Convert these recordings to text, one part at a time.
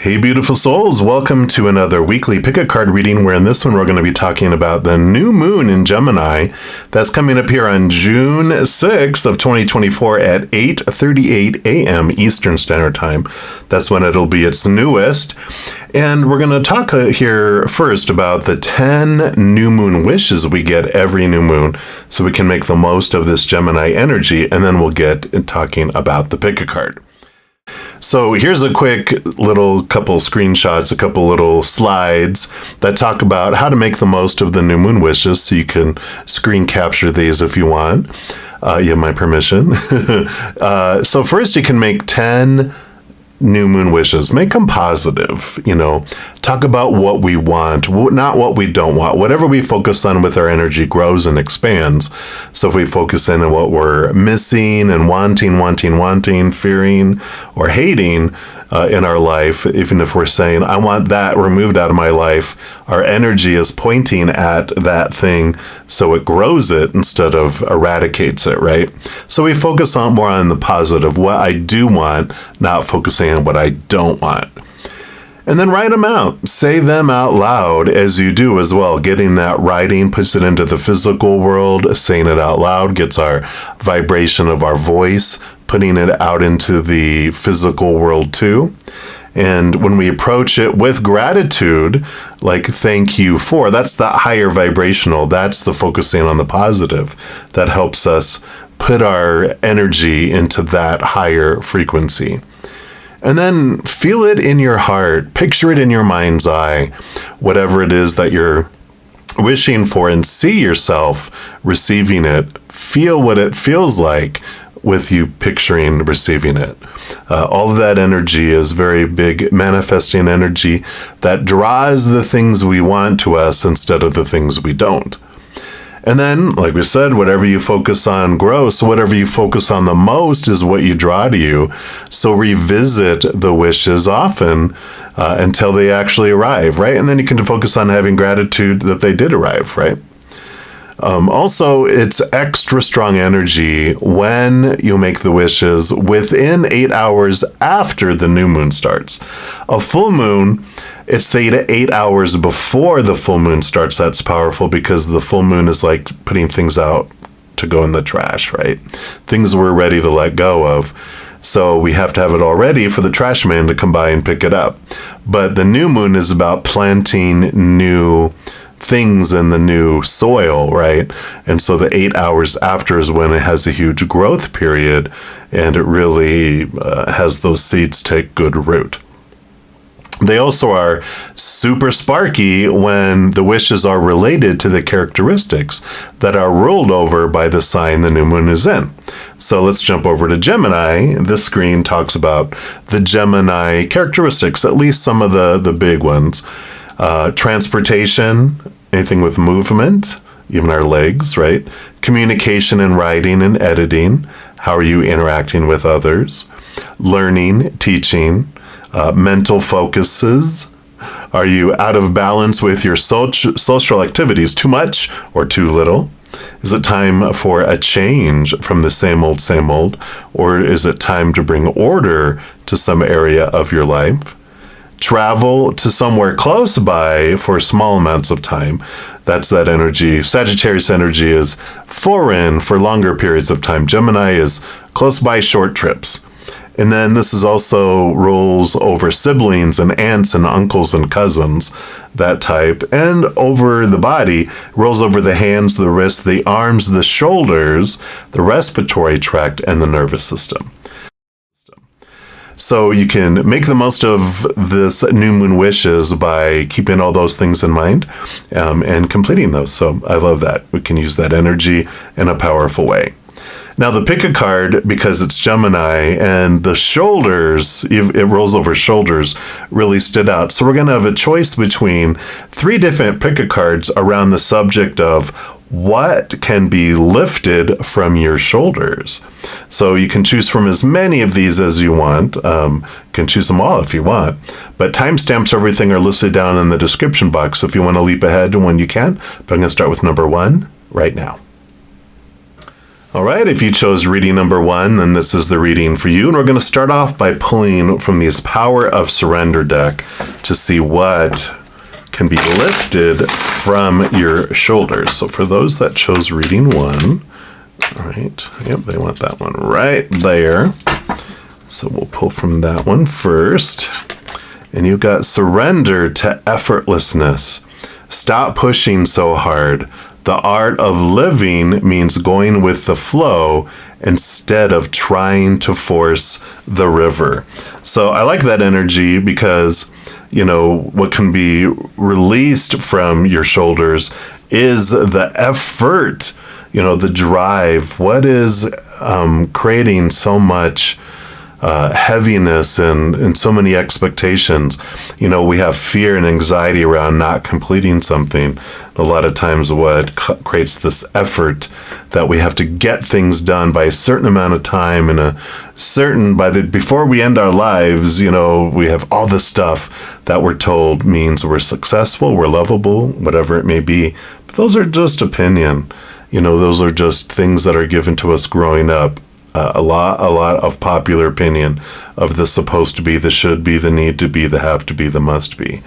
Hey, beautiful souls. Welcome to another weekly pick a card reading, where in this one we're going to be talking about the new moon in Gemini that's coming up here on June 6th of 2024 at 8:38 a.m. Eastern Standard Time. That's when it'll be its newest. And we're going to talk here first about the 10 new moon wishes we get every new moon so we can make the most of this Gemini energy, and then we'll get talking about the pick a card. So here's a quick little couple screenshots, a couple little slides that talk about how to make the most of the new moon wishes. So you can screen capture these if you want. You have my permission. So first you can make 10 new moon wishes. Make them positive, talk about what we want, not what we don't want. Whatever we focus on with our energy grows and expands. So if we focus in on what we're missing and wanting, fearing, or hating in our life, even if we're saying, I want that removed out of my life, our energy is pointing at that thing so it grows it instead of eradicates it, right? So we focus on more on the positive, what I do want, not focusing on what I don't want. And then write them out. Say them out loud as you do as well. Getting that writing puts it into the physical world. Saying it out loud gets our vibration of our voice, putting it out into the physical world too. And when we approach it with gratitude, like thank you for, that's the higher vibrational. That's the focusing on the positive. That helps us put our energy into that higher frequency. And then feel it in your heart, picture it in your mind's eye, whatever it is that you're wishing for, and see yourself receiving it. Feel what it feels like with you picturing receiving it. All of that energy is very big manifesting energy that draws the things we want to us instead of the things we don't. And then, like we said, whatever you focus on grows. So whatever you focus on the most is what you draw to you. So revisit the wishes often until they actually arrive, right? And then you can focus on having gratitude that they did arrive, right? Also, it's extra strong energy when you make the wishes within 8 hours after the new moon starts. A full moon, it's the 8 hours before the full moon starts that's powerful, because the full moon is like putting things out to go in the trash, right? Things we're ready to let go of. So we have to have it all ready for the trash man to come by and pick it up. But the new moon is about planting new things in the new soil, right? And so the 8 hours after is when it has a huge growth period, and it really has those seeds take good root. They also are super sparky when the wishes are related to the characteristics that are ruled over by the sign the new moon is in. So let's jump over to Gemini. This screen talks about the Gemini characteristics, at least some of the big ones. Transportation, anything with movement, even our legs, right? Communication and writing and editing. How are you interacting with others? Learning, teaching, mental focuses. Are you out of balance with your social activities? Too much or too little? Is it time for a change from the same old? Or is it time to bring order to some area of your life? Travel to somewhere close by for small amounts of time. That's that energy. Sagittarius energy is foreign for longer periods of time. Gemini is close by, short trips. And then this is also rules over siblings and aunts and uncles and cousins, that type. And over the body, rolls over the hands, the wrists, the arms, the shoulders, the respiratory tract, and the nervous system. So you can make the most of this new moon wishes by keeping all those things in mind and completing those. So I love that. We can use that energy in a powerful way. Now the pick a card, because it's Gemini and the shoulders, it rolls over shoulders, really stood out. So we're going to have a choice between 3 different pick a cards around the subject of what can be lifted from your shoulders. So you can choose from as many of these as you want. Can choose them all if you want. But timestamps, everything are listed down in the description box if you want to leap ahead when you can. But I'm going to start with number 1 right now. All right, if you chose reading number 1, then this is the reading for you. And we're going to start off by pulling from these Power of Surrender deck to see what can be lifted from your shoulders. So for those that chose reading 1, all right, yep, they want that one right there. So we'll pull from that one first. And you've got surrender to effortlessness. Stop pushing so hard. The art of living means going with the flow instead of trying to force the river. So I like that energy because, you know, what can be released from your shoulders is the effort, you know, the drive. What is creating so much heaviness and so many expectations? You know, we have fear and anxiety around not completing something. A lot of times what creates this effort that we have to get things done by a certain amount of time and before we end our lives, you know, we have all this stuff that we're told means we're successful, we're lovable, whatever it may be. But those are just opinion. You know, those are just things that are given to us growing up. A lot of popular opinion of the supposed to be, the should be, the need to be, the have to be, the must be.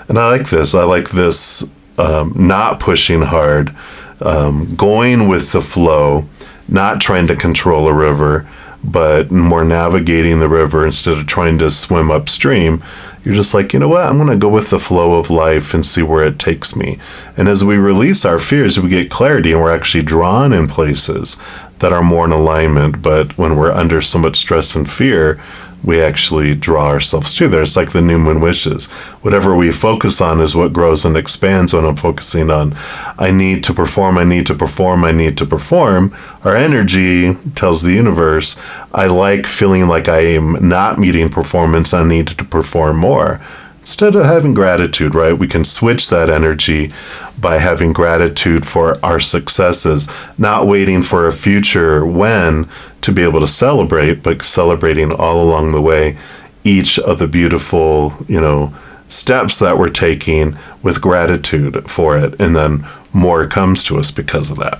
And I like this. I like this not pushing hard, going with the flow, not trying to control a river, but more navigating the river instead of trying to swim upstream. You're just like, you know what? I'm going to go with the flow of life and see where it takes me. And as we release our fears, we get clarity and we're actually drawn in places that are more in alignment. But when we're under so much stress and fear, we actually draw ourselves to there. It's like the new moon wishes. Whatever we focus on is what grows and expands. When I'm focusing on, I need to perform, I need to perform, I need to perform, our energy tells the universe, I like feeling like I am not meeting performance, I need to perform more. Instead of having gratitude, right? We can switch that energy by having gratitude for our successes, not waiting for a future when to be able to celebrate, but celebrating all along the way, each of the beautiful, you know, steps that we're taking with gratitude for it. And then more comes to us because of that.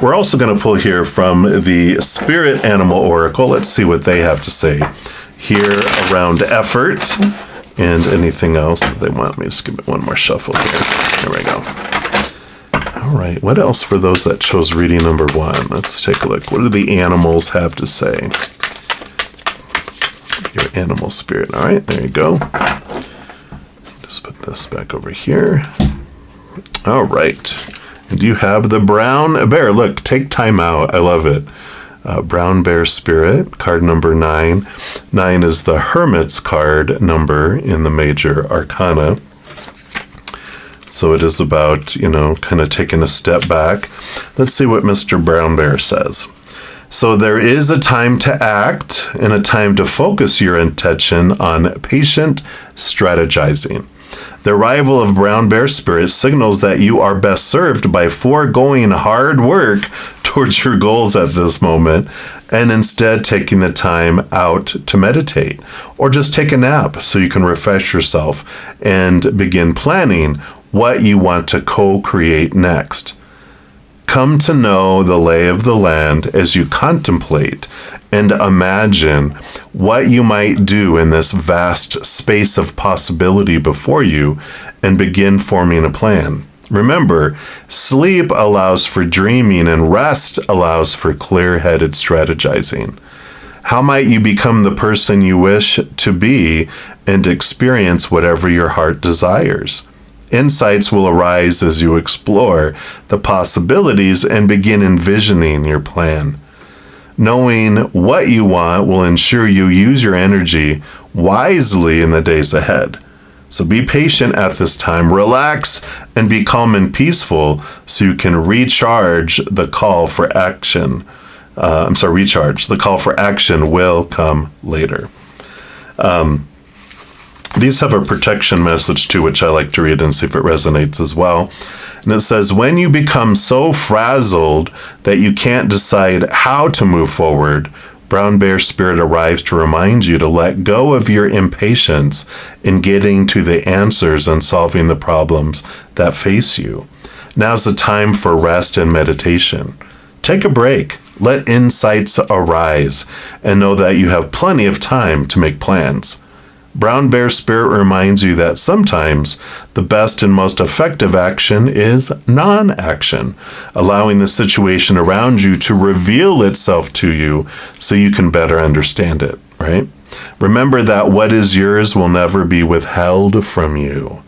We're also going to pull here from the Spirit Animal Oracle. Let's see what they have to say here around effort. And anything else that they want me to just give it one more shuffle here. There we go. All right. What else for those that chose reading number 1? Let's take a look. What do the animals have to say? Your animal spirit. All right. There you go. Just put this back over here. All right. And you have the brown bear. Look, take time out. I love it. Brown Bear Spirit, card number 9. 9 is the Hermit's card number in the major arcana. So it is about, you know, kind of taking a step back. Let's see what Mr. Brown Bear says. So there is a time to act and a time to focus your attention on patient strategizing. The arrival of Brown Bear Spirit signals that you are best served by foregoing hard work towards your goals at this moment and instead taking the time out to meditate or just take a nap so you can refresh yourself and begin planning what you want to co-create next. Come to know the lay of the land as you contemplate and imagine what you might do in this vast space of possibility before you and begin forming a plan. Remember, sleep allows for dreaming and rest allows for clear-headed strategizing. How might you become the person you wish to be and experience whatever your heart desires? Insights will arise as you explore the possibilities and begin envisioning your plan. Knowing what you want will ensure you use your energy wisely in the days ahead. So be patient at this time, relax, and be calm and peaceful so you can recharge the call for action. Recharge. The call for action will come later. These have a protection message too, which I like to read and see if it resonates as well. And it says, when you become so frazzled that you can't decide how to move forward, Brown Bear Spirit arrives to remind you to let go of your impatience in getting to the answers and solving the problems that face you. Now's the time for rest and meditation. Take a break. Let insights arise and know that you have plenty of time to make plans. Brown Bear Spirit reminds you that sometimes the best and most effective action is non-action, allowing the situation around you to reveal itself to you so you can better understand it, right? Remember that what is yours will never be withheld from you.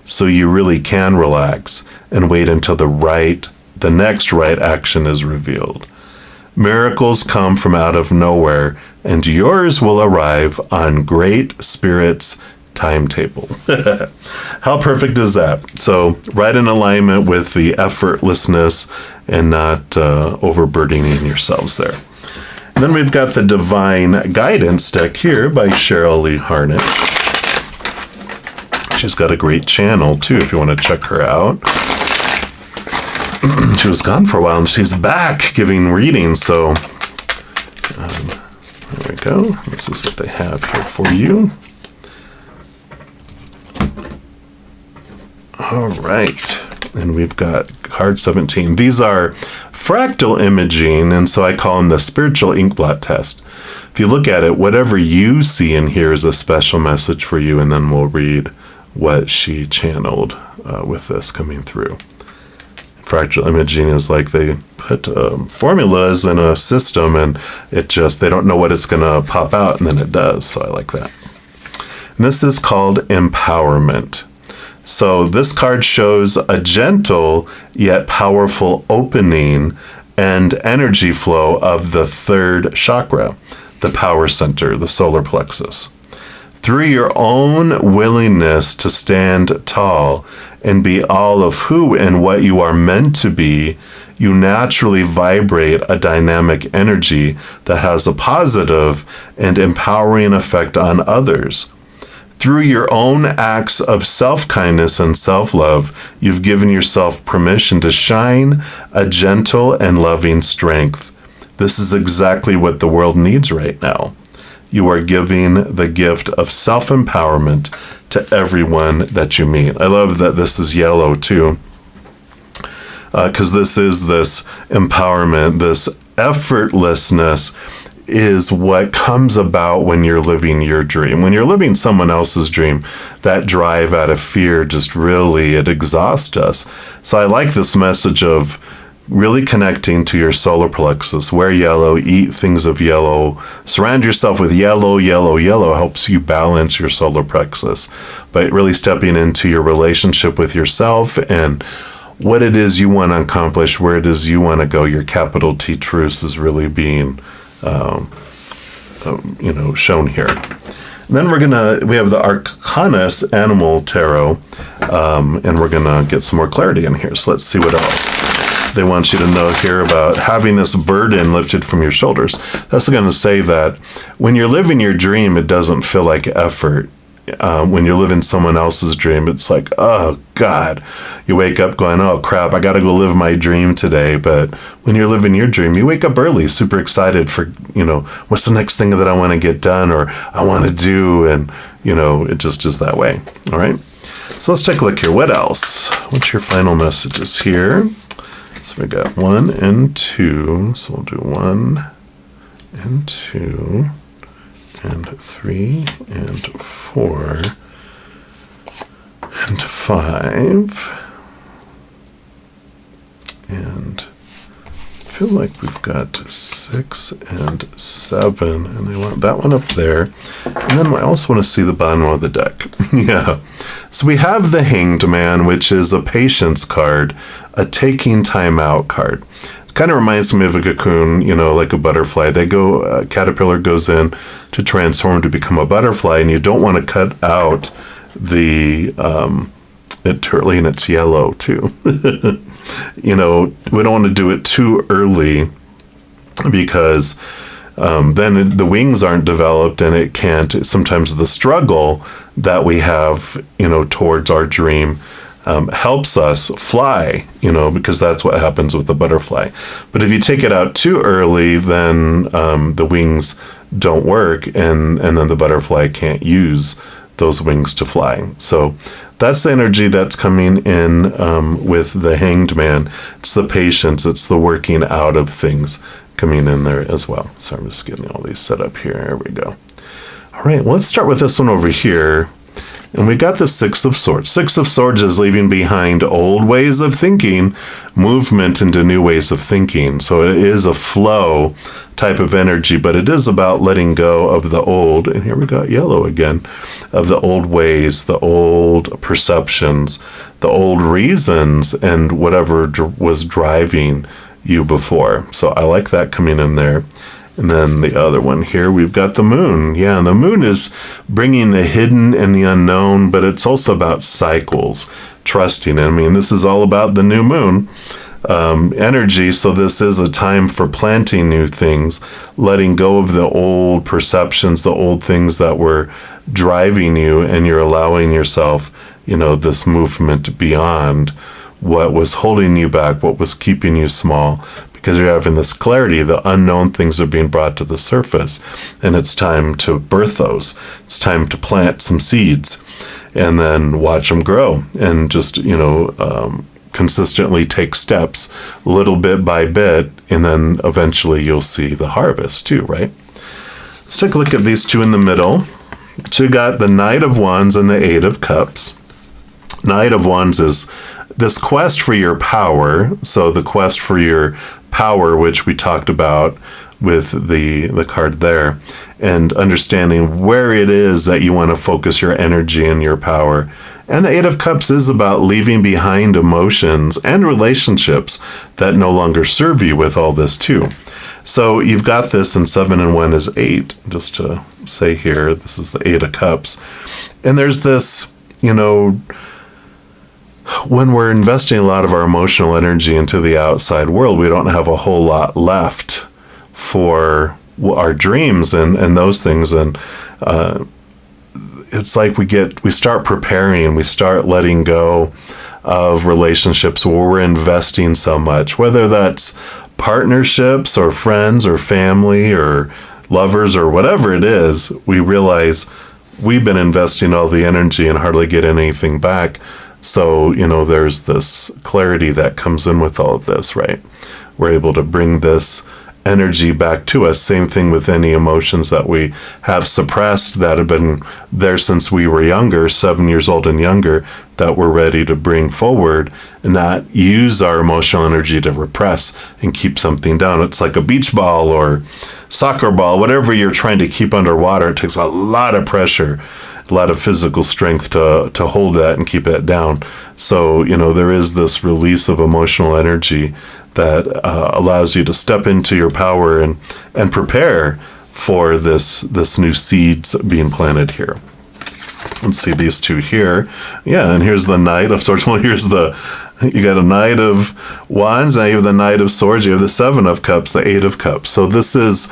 So you really can relax and wait until the next right action is revealed. Miracles come from out of nowhere, and yours will arrive on Great Spirit's timetable. How perfect is that? So, right in alignment with the effortlessness and not overburdening yourselves there. And then we've got the Divine Guidance deck here by Cheryl Lee Harnett. She's got a great channel, too, if you want to check her out. She was gone for a while, and she's back giving readings, so there we go. This is what they have here for you. All right, and we've got card 17. These are fractal imaging, and so I call them the spiritual inkblot test. If you look at it, whatever you see in here is a special message for you, and then we'll read what she channeled with this coming through. Fractal imaging is like they put formulas in a system and they don't know what it's going to pop out, and then it does. So I like that. And this is called empowerment. So this card shows a gentle yet powerful opening and energy flow of the third chakra, the power center, the solar plexus. Through your own willingness to stand tall and be all of who and what you are meant to be, you naturally vibrate a dynamic energy that has a positive and empowering effect on others. Through your own acts of self-kindness and self-love, you've given yourself permission to shine a gentle and loving strength. This is exactly what the world needs right now. You are giving the gift of self-empowerment to everyone that you meet. I love that this is yellow too, because this is this empowerment, this effortlessness is what comes about when you're living your dream. When you're living someone else's dream, that drive out of fear just really, it exhausts us. So I like this message of really connecting to your solar plexus. Wear yellow, eat things of yellow, surround yourself with yellow. Yellow helps you balance your solar plexus. But really stepping into your relationship with yourself and what it is you want to accomplish, where it is you want to go. Your capital T truth is really being, shown here. And then we have the Arcanus Animal Tarot, and we're gonna get some more clarity in here. So let's see what else they want you to know here about having this burden lifted from your shoulders. That's going to say that when you're living your dream, it doesn't feel like effort. When you're living someone else's dream, it's like, oh God, you wake up going, oh crap, I got to go live my dream today. But when you're living your dream, you wake up early, super excited for, what's the next thing that I want to get done or I want to do. And, it just is that way. All right. So let's take a look here. What else? What's your final messages here? So we got 1 and 2. So we'll do 1 and 2 and 3 and 4 and 5. And I feel like we've got 6 and 7. And they want that one up there. And then I also want to see the bottom of the deck. Yeah. So we have the Hanged Man, which is a patience card, a taking time out card. Kind of reminds me of a cocoon, like a butterfly. A caterpillar goes in to transform to become a butterfly, and you don't want to cut out the it early, and it's yellow too. We don't want to do it too early because then the wings aren't developed, and it can't. Sometimes the struggle that we have, towards our dream helps us fly, because that's what happens with the butterfly. But if you take it out too early, then the wings don't work, and then the butterfly can't use those wings to fly. So that's the energy that's coming in with the Hanged Man. It's the patience. It's the working out of things. coming in there as well. So I'm just getting all these set up here. There we go. All right, well, let's start with this one over here. And we got the Six of Swords. Six of Swords is leaving behind old ways of thinking, movement into new ways of thinking. So it is a flow type of energy, but it is about letting go of the old, and here we got yellow again, of the old ways, the old perceptions, the old reasons, and whatever was driving you before. So I like that coming in there. And then the other one here, we've got the moon. Yeah, and the moon is bringing the hidden and the unknown, but it's also about cycles, trusting. I mean, this is all about the new moon energy. So this is a time for planting new things, letting go of the old perceptions, the old things that were driving you, and you're allowing yourself, this movement beyond what was holding you back, what was keeping you small. Because you're having this clarity, the unknown things are being brought to the surface, and it's time to birth those. It's time to plant some seeds and then watch them grow and just, consistently take steps little bit by bit, and then eventually you'll see the harvest too, right? Let's take a look at these two in the middle. So you got the Knight of Wands and the Eight of Cups. Knight of Wands is this quest for your power. So the quest for your power, which we talked about with the card there, and understanding where it is that you want to focus your energy and your power. And the Eight of Cups is about leaving behind emotions and relationships that no longer serve you with all this too. So you've got this, and 7 and 1 is 8. Just to say here, this is the Eight of Cups. And there's this, when we're investing a lot of our emotional energy into the outside world, we don't have a whole lot left for our dreams and those things. And it's like we start preparing, we start letting go of relationships where we're investing so much, whether that's partnerships or friends or family or lovers or whatever it is. We realize we've been investing all the energy and hardly get anything back. So, there's this clarity that comes in with all of this, right? We're able to bring this energy back to us. Same thing with any emotions that we have suppressed that have been there since we were younger, 7 years old and younger, that we're ready to bring forward and not use our emotional energy to repress and keep something down. It's like a beach ball or soccer ball, whatever you're trying to keep underwater. It takes a lot of pressure, a lot of physical strength to hold that and keep it down. So, there is this release of emotional energy that allows you to step into your power and prepare for this new seeds being planted here. Let's see these two here. Yeah, and here's the Knight of Swords. Well, you got a Knight of Wands, now you have the Knight of Swords, you have the Seven of Cups, the Eight of Cups. So this is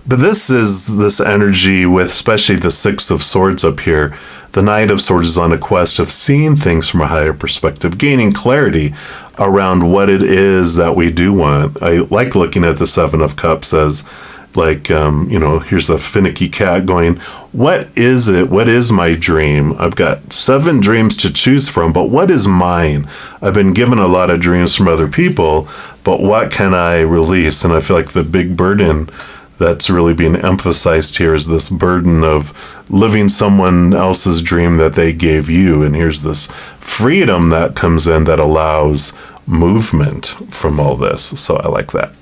this energy with especially the Six of Swords up here. The Knight of Swords is on a quest of seeing things from a higher perspective, gaining clarity around what it is that we do want. I like looking at the Seven of Cups as like, here's a finicky cat going, what is it? What is my dream? I've got 7 dreams to choose from, but what is mine? I've been given a lot of dreams from other people, but what can I release? And I feel like the big burden that's really being emphasized here is this burden of living someone else's dream that they gave you. And here's this freedom that comes in that allows movement from all this. So I like that.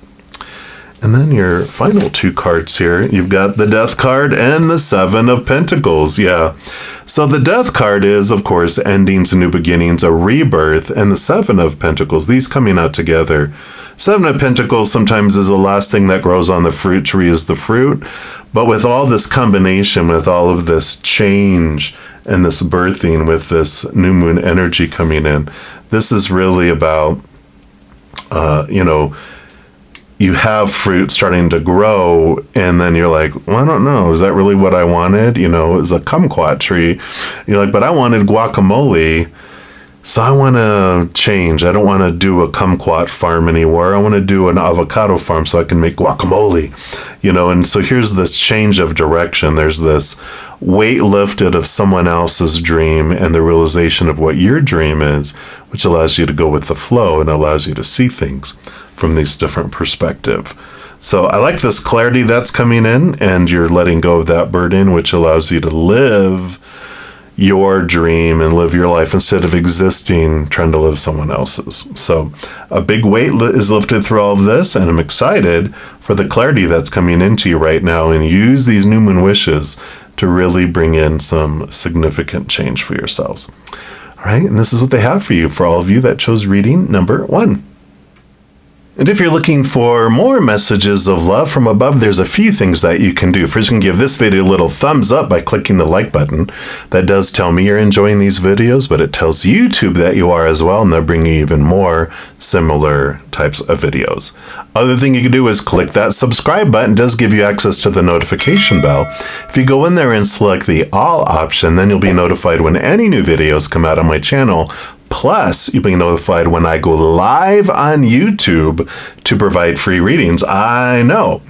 And then your final 2 cards here, you've got the Death card and the Seven of Pentacles. Yeah. So the Death card is, of course, endings and new beginnings, a rebirth, and the Seven of Pentacles, these coming out together. Seven of Pentacles sometimes is the last thing that grows on the fruit tree is the fruit. But with all this combination, with all of this change and this birthing, with this new moon energy coming in, this is really about, you have fruit starting to grow, and then you're like, well, I don't know, is that really what I wanted? It's a kumquat tree. You're like, but I wanted guacamole, so I want to change. I don't want to do a kumquat farm anymore. I want to do an avocado farm so I can make guacamole, and so here's this change of direction. There's this weight lifted of someone else's dream and the realization of what your dream is, which allows you to go with the flow and allows you to see things from these different perspectives. So I like this clarity that's coming in, and you're letting go of that burden, which allows you to live your dream and live your life instead of existing trying to live someone else's. So a big weight is lifted through all of this, and I'm excited for the clarity that's coming into you right now, and use these new moon wishes to really bring in some significant change for yourselves. All right, and this is what they have for you, for all of you that chose reading number 1. And if you're looking for more messages of love from above, there's a few things that you can do. First, you can give this video a little thumbs up by clicking the like button. That does tell me you're enjoying these videos, but it tells YouTube that you are as well, and they'll bring you even more similar types of videos. Other thing you can do is click that subscribe button. It does give you access to the notification bell. If you go in there and select the all option, then you'll be notified when any new videos come out on my channel. Plus, you'll be notified when I go live on YouTube to provide free readings. I know.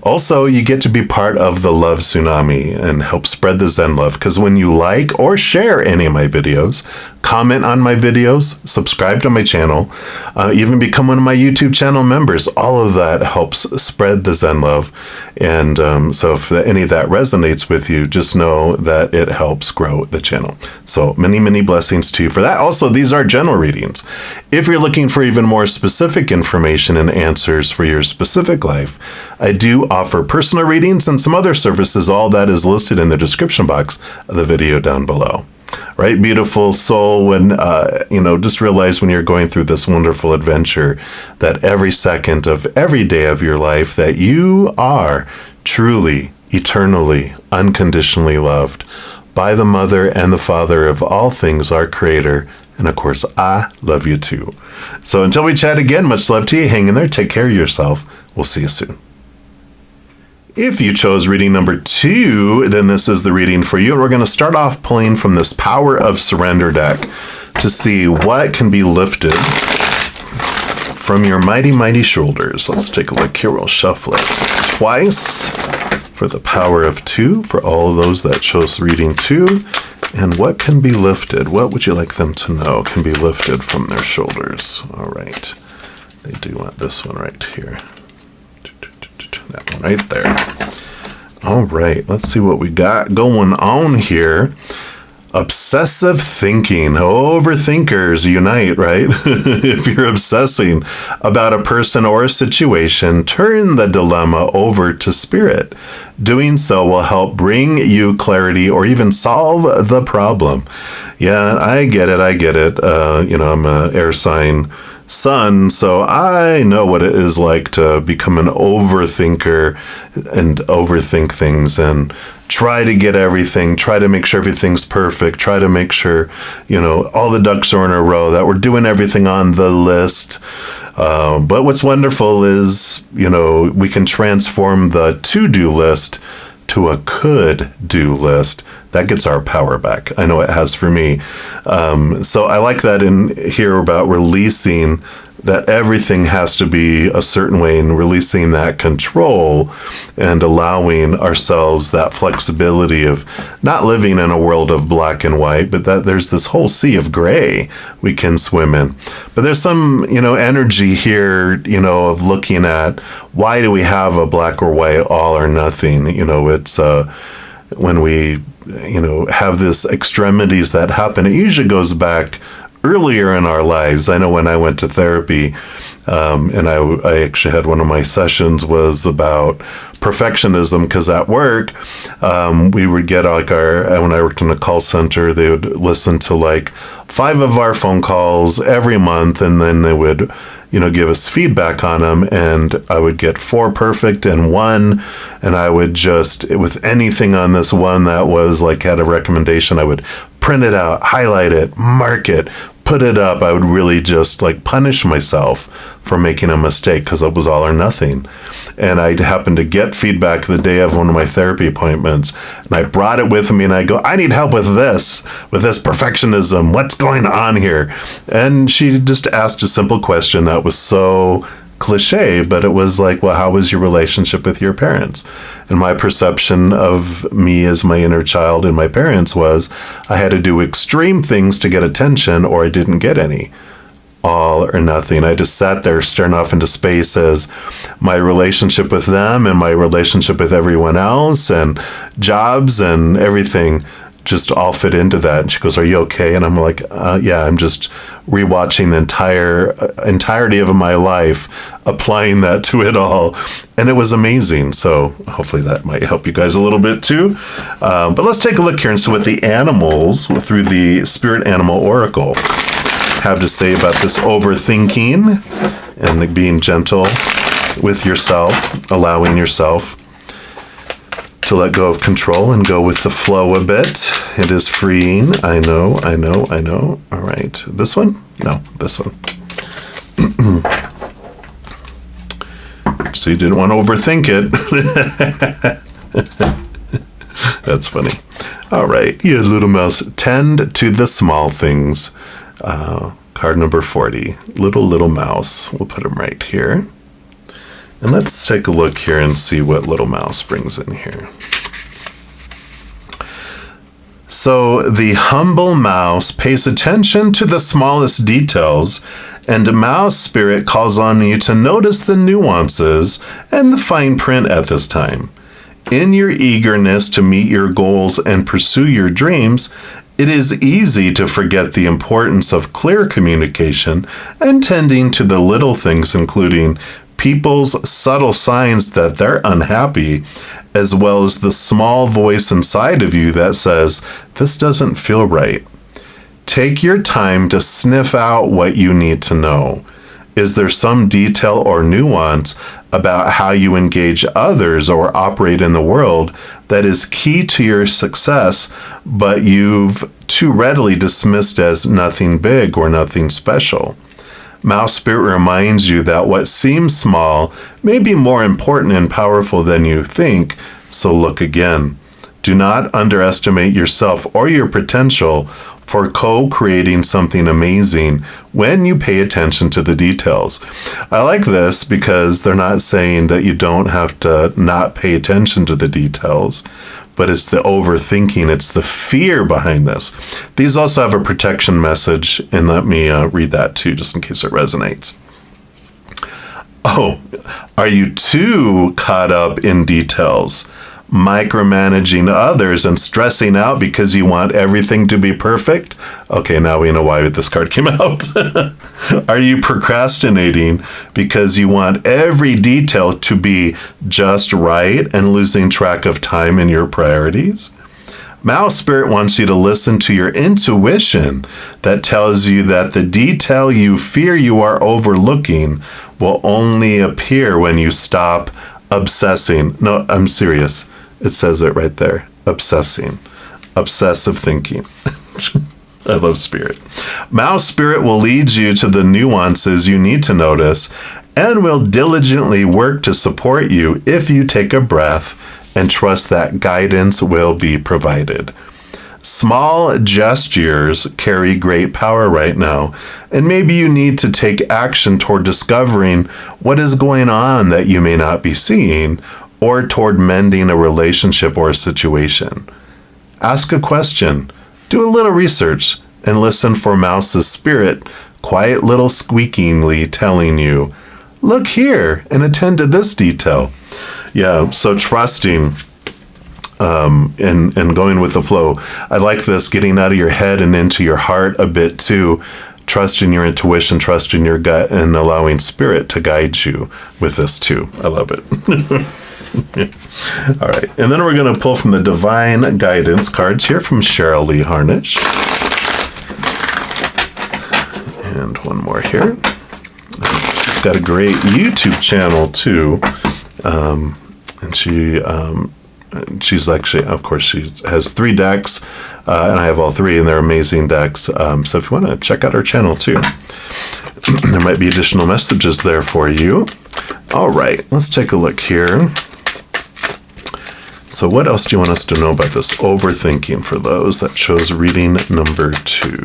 Also, you get to be part of the love tsunami and help spread the Zen love, because when you like or share any of my videos, comment on my videos, subscribe to my channel, even become one of my YouTube channel members, all of that helps spread the Zen love. And so if any of that resonates with you, just know that it helps grow the channel. So many, many blessings to you for that. Also, these are general readings. If you're looking for even more specific information and answers for your specific life, I do offer personal readings and some other services. All that is listed in the description box of the video down below. Right, beautiful soul, when, just realize when you're going through this wonderful adventure that every second of every day of your life that you are truly, eternally, unconditionally loved by the Mother and the Father of all things, our Creator. And of course, I love you too. So until we chat again, much love to you. Hang in there. Take care of yourself. We'll see you soon. If you chose reading number 2, then this is the reading for you. And we're going to start off pulling from this Power of Surrender deck to see what can be lifted from your mighty, mighty shoulders. Let's take a look here. We'll shuffle it twice for the Power of 2, for all of those that chose reading 2. And what can be lifted? What would you like them to know can be lifted from their shoulders? All right. They do want this one right here. That one right there. All right, let's see what we got going on here. Obsessive thinking. Overthinkers unite, right? If you're obsessing about a person or a situation, turn the dilemma over to spirit. Doing so will help bring you clarity or even solve the problem. Yeah, I get it. I'm an air sign Sun, so I know what it is like to become an overthinker and overthink things and try to get everything, try to make sure everything's perfect, try to make sure, all the ducks are in a row, that we're doing everything on the list. But what's wonderful is, we can transform the to-do list to a could-do list. That gets our power back. I know it has for me. So I like that in here about releasing that everything has to be a certain way, and releasing that control and allowing ourselves that flexibility of not living in a world of black and white, but that there's this whole sea of gray we can swim in. But there's some, energy here, of looking at why do we have a black or white, all or nothing? It's when we, have this extremities that happen, it usually goes back earlier in our lives. I know when I went to therapy, and I actually had one of my sessions was about perfectionism, because at work, we would get when I worked in a call center, they would listen to 5 of our phone calls every month, and then they would, give us feedback on them, and I would get 4 perfect and 1, and I would just, with anything on this one that was had a recommendation, I would print it out, highlight it, mark it, put it up. I would really just punish myself for making a mistake, because it was all or nothing. And I happened to get feedback the day of one of my therapy appointments, and I brought it with me, and I go, I need help with this perfectionism. What's going on here? And she just asked a simple question that was so cliche, but it was well, how was your relationship with your parents? And my perception of me as my inner child and my parents was I had to do extreme things to get attention, or I didn't get any. all or nothing. I just sat there staring off into space as my relationship with them and my relationship with everyone else and jobs and everything just all fit into that. And she goes, "Are you okay?" And I'm like, yeah, I'm just rewatching the entirety of my life, applying that to it all. And it was amazing. So hopefully that might help you guys a little bit too. But let's take a look here and see what the animals through the Spirit Animal Oracle have to say about this overthinking and being gentle with yourself, allowing yourself to let go of control and go with the flow a bit. It is freeing. I know. All right. This one? No, this one. So you didn't want to overthink it. That's funny. All right. You little mouse. Tend to the small things. Card number 40. Little mouse. We'll put him right here. And let's take a look here and see what Little Mouse brings in here. So the humble mouse pays attention to the smallest details, and a mouse spirit calls on you to notice the nuances and the fine print at this time. In your eagerness to meet your goals and pursue your dreams, it is easy to forget the importance of clear communication and tending to the little things, including people's subtle signs that they're unhappy, as well as the small voice inside of you that says, "This doesn't feel right." Take your time to sniff out what you need to know. Is there some detail or nuance about how you engage others or operate in the world that is key to your success, but you've too readily dismissed as nothing big or nothing special? Mouse Spirit reminds you that what seems small may be more important and powerful than you think, so look again. Do not underestimate yourself or your potential for co-creating something amazing when you pay attention to the details. I like this because they're not saying that you don't have to not pay attention to the details, but it's the overthinking, it's the fear behind this. These also have a protection message, and let me read that too, just in case it resonates. Oh, are you too caught up in details, micromanaging others and stressing out because you want everything to be perfect? Okay, now we know why this card came out. Are you procrastinating because you want every detail to be just right and losing track of time and your priorities? Mouse Spirit wants you to listen to your intuition that tells you that the detail you fear you are overlooking will only appear when you stop obsessing. No, I'm serious. It says it right there. Obsessing. Obsessive thinking. I love Spirit. Mouse Spirit will lead you to the nuances you need to notice and will diligently work to support you if you take a breath and trust that guidance will be provided. Small gestures carry great power right now, and maybe you need to take action toward discovering what is going on that you may not be seeing, or toward mending a relationship or a situation. Ask a question, do a little research, and listen for Mouse's spirit, quiet little squeakingly telling you, "Look here and attend to this detail." Yeah, so trusting and going with the flow. I like this, getting out of your head and into your heart a bit too. Trust in your intuition, trust in your gut, and allowing Spirit to guide you with this too. I love it. All right, and then we're going to pull from the Divine Guidance cards here from Cheryl Lee Harnish. And one more here. She's got a great YouTube channel too. And she's actually, of course, she has 3 decks, and I have all 3, and they're amazing decks. So if you want to check out her channel too, there might be additional messages there for you. All right, let's take a look here. So what else do you want us to know about this overthinking for those that chose reading number 2?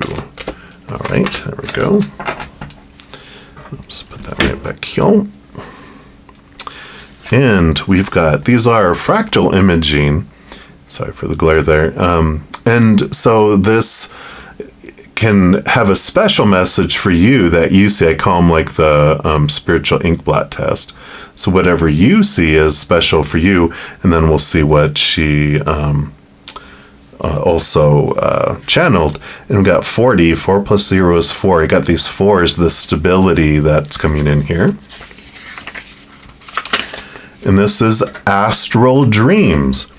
All right, there we go. Just put that right back here. And we've got, these are fractal imaging. Sorry for the glare there. And so this can have a special message for you that you see. I call them like the spiritual ink blot test. So whatever you see is special for you, and then we'll see what she also channeled. And we got 40. 4 plus 0 is 4. I got these 4s, the stability that's coming in here. And this is astral dreams.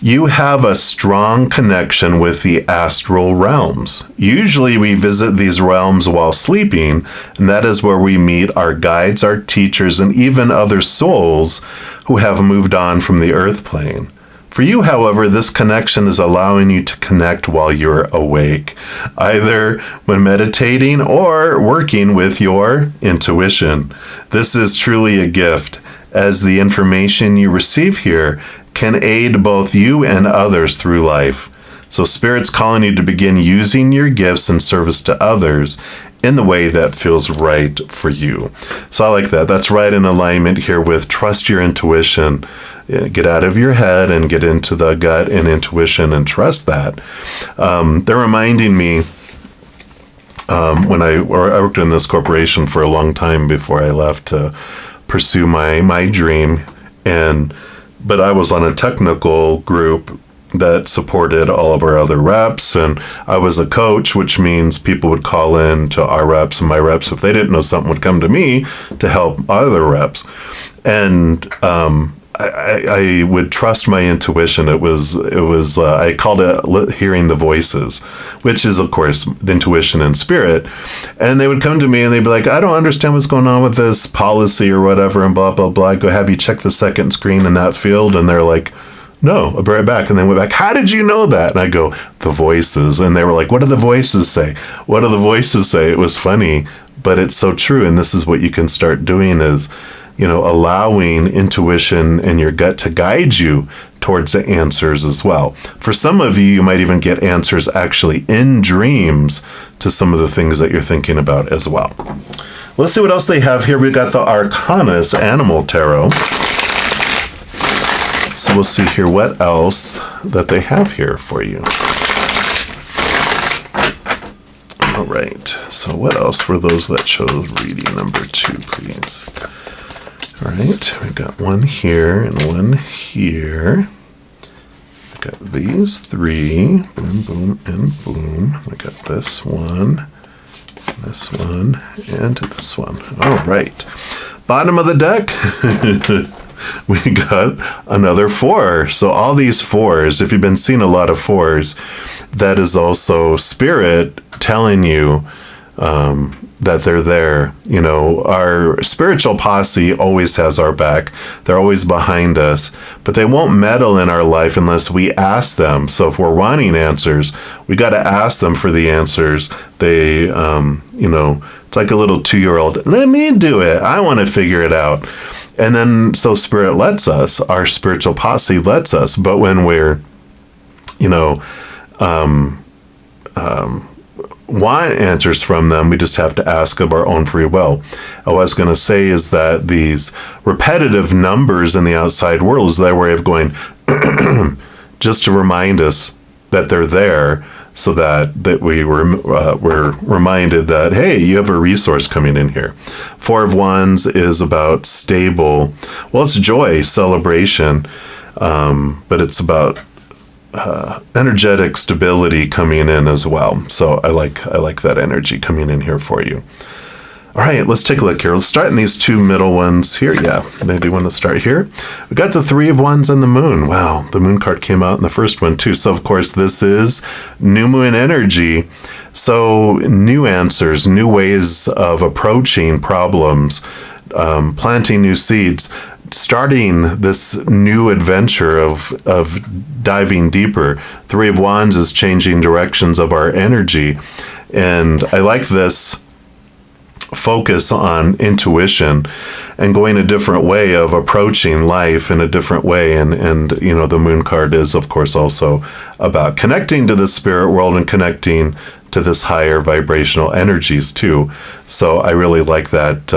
You have a strong connection with the astral realms. Usually we visit these realms while sleeping, and that is where we meet our guides, our teachers, and even other souls who have moved on from the earth plane. For you, however, this connection is allowing you to connect while you're awake, either when meditating or working with your intuition. This is truly a gift, as the information you receive here can aid both you and others through life. So Spirit's calling you to begin using your gifts in service to others in the way that feels right for you. So I like that. That's right in alignment here with trust your intuition. Get out of your head and get into the gut and intuition and trust that. They're reminding me when I worked in this corporation for a long time before I left to pursue my dream, but I was on a technical group that supported all of our other reps, and I was a coach, which means people would call in to our reps, and my reps, if they didn't know something, would come to me to help other reps. And I would trust my intuition. It was I called it hearing the voices, which is of course the intuition and spirit. And they would come to me and they'd be like, I don't understand what's going on with this policy or whatever, and blah blah blah. I go, have you checked the second screen in that field? And they're like, no. I'll be right back. And they went back, how did you know that? And I go, the voices. And they were like, what do the voices say? What do the voices say? It was funny, but it's so true. And this is what you can start doing is, allowing intuition and your gut to guide you towards the answers as well. For some of you, you might even get answers actually in dreams to some of the things that you're thinking about as well. Let's see what else they have here. We got the Arcanus Animal Tarot. So we'll see here what else that they have here for you. All right. So what else for those that chose reading number 2, please? All right. We got one here and one here. We got these 3. Boom, boom, and boom. We got this one, and this one. All right. Bottom of the deck. We got another 4. So all these 4s, if you've been seeing a lot of 4s, that is also spirit telling you that they're there. Our spiritual posse always has our back. They're always behind us, but they won't meddle in our life unless we ask them. So if we're wanting answers, we got to ask them for the answers. They, it's like a little 2-year-old. Let me do it. I want to figure it out. And then, so spirit lets us, our spiritual posse lets us. But when we're, want answers from them, we just have to ask of our own free will. What I was going to say is that these repetitive numbers in the outside world is their way of going, just to remind us that they're there, so that we we're reminded that, hey, you have a resource coming in here. 4 of Wands is about stable. Well, it's joy, celebration, but it's about energetic stability coming in as well. So I like that energy coming in here for you. All right, let's take a look here. Let's start in these 2 middle ones here. Yeah, maybe want to start here. We got the 3 of Wands and the Moon. Wow, the Moon card came out in the first one too. So of course this is new moon energy. So new answers, new ways of approaching problems, planting new seeds, starting this new adventure of diving deeper. 3 of Wands is changing directions of our energy. And I like this focus on intuition and going a different way of approaching life in a different way. And the Moon card is, of course, also about connecting to the spirit world and connecting to this higher vibrational energies too. So I really like that,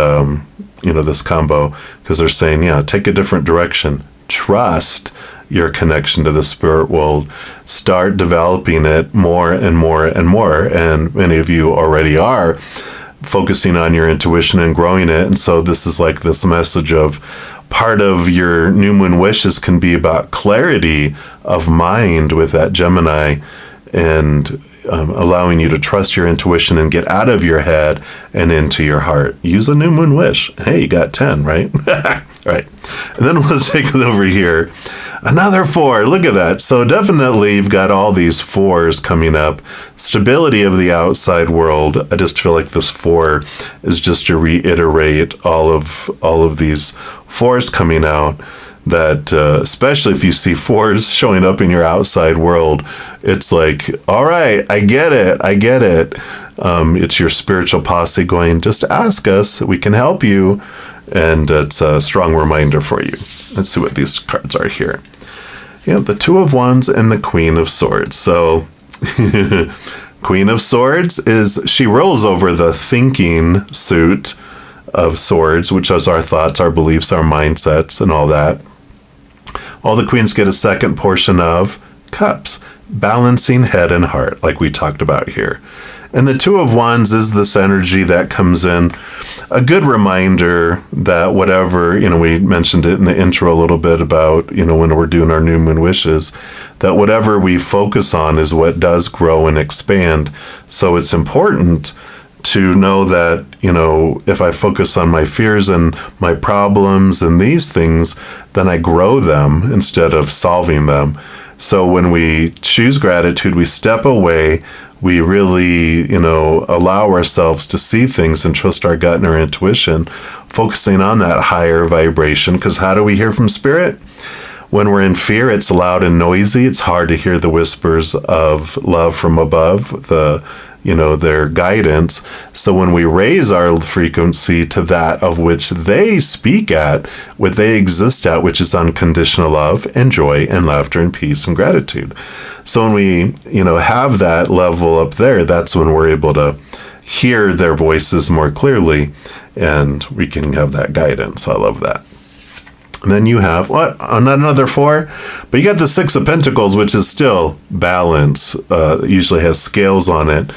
this combo, because they're saying, take a different direction. Trust, your connection to the spirit world, start developing it more and more and more. And many of you already are focusing on your intuition and growing it. And so this is like this message of part of your new moon wishes can be about clarity of mind with that Gemini, and allowing you to trust your intuition and get out of your head and into your heart. Use a new moon wish. Hey, you got 10, right? Right. And then let's take it over here. Another 4. Look at that. So definitely you've got all these 4s coming up. Stability of the outside world. I just feel like this 4 is just to reiterate all of these 4s coming out. That especially if you see 4s showing up in your outside world, it's like, all right, I get it. It's your spiritual posse going, just ask us, we can help you. And it's a strong reminder for you. Let's see what these cards are here. You have the 2 of Wands and the Queen of Swords. So Queen of Swords she rolls over the thinking suit of Swords, which is our thoughts, our beliefs, our mindsets, and all that. All the queens get a second portion of Cups, balancing head and heart, like we talked about here. And the 2 of Wands is this energy that comes in, a good reminder that whatever, we mentioned it in the intro a little bit about, when we're doing our new moon wishes, that whatever we focus on is what does grow and expand. So it's important to know that, if I focus on my fears and my problems and these things, then I grow them instead of solving them. So when we choose gratitude, we step away, we really, allow ourselves to see things and trust our gut and our intuition, focusing on that higher vibration. Because how do we hear from spirit? When we're in fear, it's loud and noisy. It's hard to hear the whispers of love from above, their guidance. So when we raise our frequency to that of which they speak at, what they exist at, which is unconditional love and joy and laughter and peace and gratitude. So when we, have that level up there, that's when we're able to hear their voices more clearly, and we can have that guidance. I love that. And then you have, another 4? But you got the 6 of Pentacles, which is still balance. Usually has scales on it.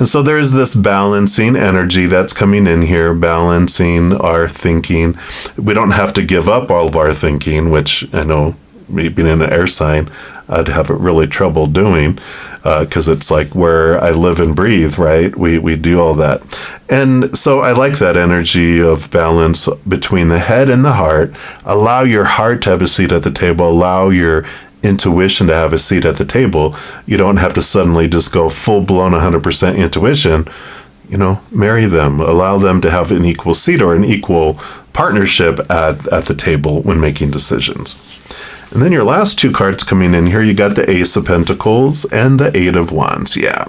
And so there's this balancing energy that's coming in here, balancing our thinking. We don't have to give up all of our thinking, which I know, me being in an air sign, I'd have really trouble doing, because it's like where I live and breathe, right? We do all that. And so I like that energy of balance between the head and the heart. Allow your heart to have a seat at the table. Allow your intuition to have a seat at the table. You don't have to suddenly just go full-blown 100% intuition. Marry them. Allow them to have an equal seat or an equal partnership at the table when making decisions. And then your last 2 cards coming in here, you got the Ace of Pentacles and the 8 of Wands. Yeah.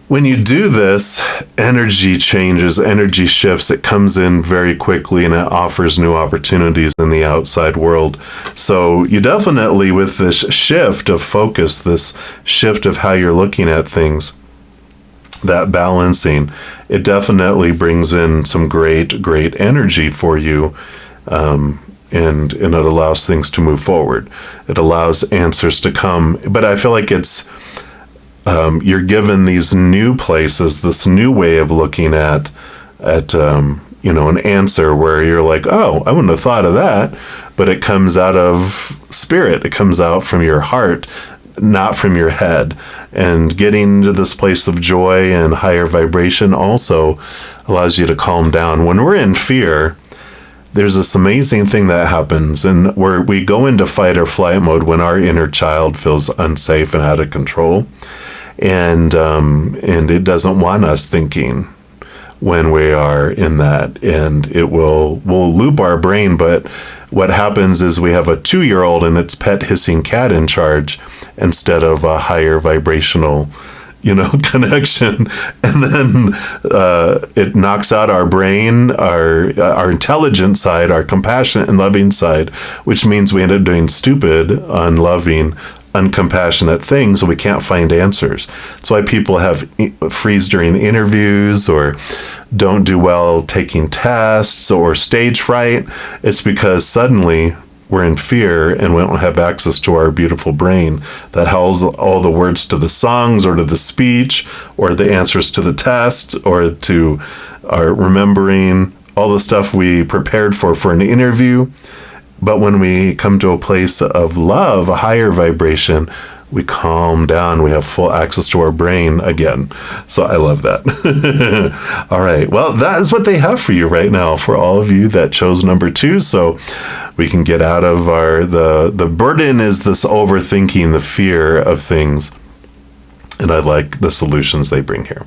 When you do this, energy changes, energy shifts. It comes in very quickly and it offers new opportunities in the outside world. So you definitely, with this shift of focus, this shift of how you're looking at things, that balancing, it definitely brings in some great energy for you. And it allows things to move forward. It allows answers to come. But I feel like it's, you're given these new places, this new way of looking at an answer where you're like, oh, I wouldn't have thought of that. But it comes out of spirit. It comes out from your heart, not from your head. And getting to this place of joy and higher vibration also allows you to calm down. When we're in fear, there's this amazing thing that happens, and where we go into fight or flight mode when our inner child feels unsafe and out of control, and it doesn't want us thinking when we are in that, and we'll loop our brain. But what happens is we have a 2-year-old and its pet hissing cat in charge instead of a higher vibrational connection, and then it knocks out our brain, our intelligent side, our compassionate and loving side, which means we end up doing stupid, unloving, uncompassionate things, and we can't find answers. That's why people have freeze during interviews or don't do well taking tests or stage fright. It's because suddenly we're in fear and we don't have access to our beautiful brain that holds all the words to the songs or to the speech or the answers to the test or to our remembering all the stuff we prepared for an interview. But when we come to a place of love, a higher vibration, we calm down. We have full access to our brain again. So I love that. All right. Well, that is what they have for you right now for all of you that chose number 2. So we can get out of the burden is this overthinking, the fear of things. And I like the solutions they bring here.